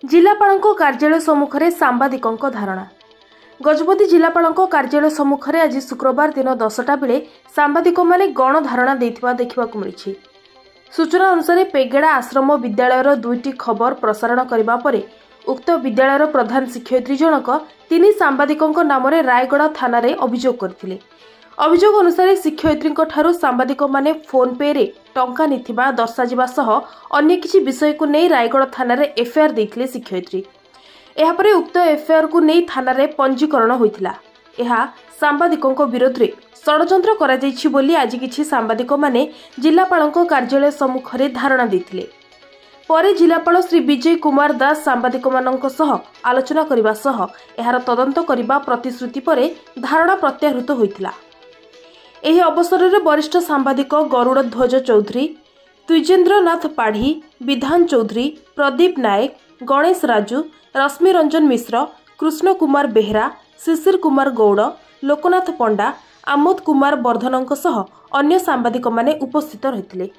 जिलापालଙ୍କ कार्यालय सम्मुखें सांबादिकଙ୍କ धारणा। गजपति जिलापालଙ୍କ कार्यालय सम्मुखें आज शुक्रवार दिन 10टा बेले सांबादिक माने गणधारणा देथिबा देखिबाकु मिलिछि। सूचना अनुसार पेगेड़ा आश्रम विद्यालयर 2टी खबर प्रसारण करबा परे उक्त विद्यालयर प्रधान शिक्षयित्री जनक 3 सांबादिकଙ୍କ नामरे रायगड़ा थाना रे अभियोग करथिले। अभियोग अनुसार शिक्षयित्री ठारू सांबादिक माने फोन पे रे टंका निथिबा दर्शाजिबा सह अन्य किछि विषय को नै रायगड़ थाना रे एफआईआर दैथिले शिक्षयित्री। एहा परे उक्त एफआईआर को नै थाना रे पंजीकरण होइथिला। एहा सांबादिकଙ୍କ विरोध रे षडयंत्र करा जाइछि बोली आज किछि सांबादिक माने जिलापालଙ୍କ कार्यालय सम्मुखरे धारणा दैथिले। परे जिलापाल श्री विजय कुमार दास सांबादिक माननक सह आलोचना करिबा सह एहार तदंत करिबा प्रतिश्रुति परे धारणा प्रत्याहृत होइथिला। एही अवसर में वरिष्ठ सांबादिक गरुड़ ध्वज चौधरी, द्विजेन्द्रनाथ पाढ़ी, विधान चौधरी, प्रदीप नायक, गणेश राजू, रश्मि रंजन मिश्र, कृष्ण कुमार बेहरा, शिशिर कुमार गौड़, लोकनाथ पंडा, आमोद कुमार वर्धनଙ୍କ सह अन्य सांबादिक माने उपस्थित रहिथिले।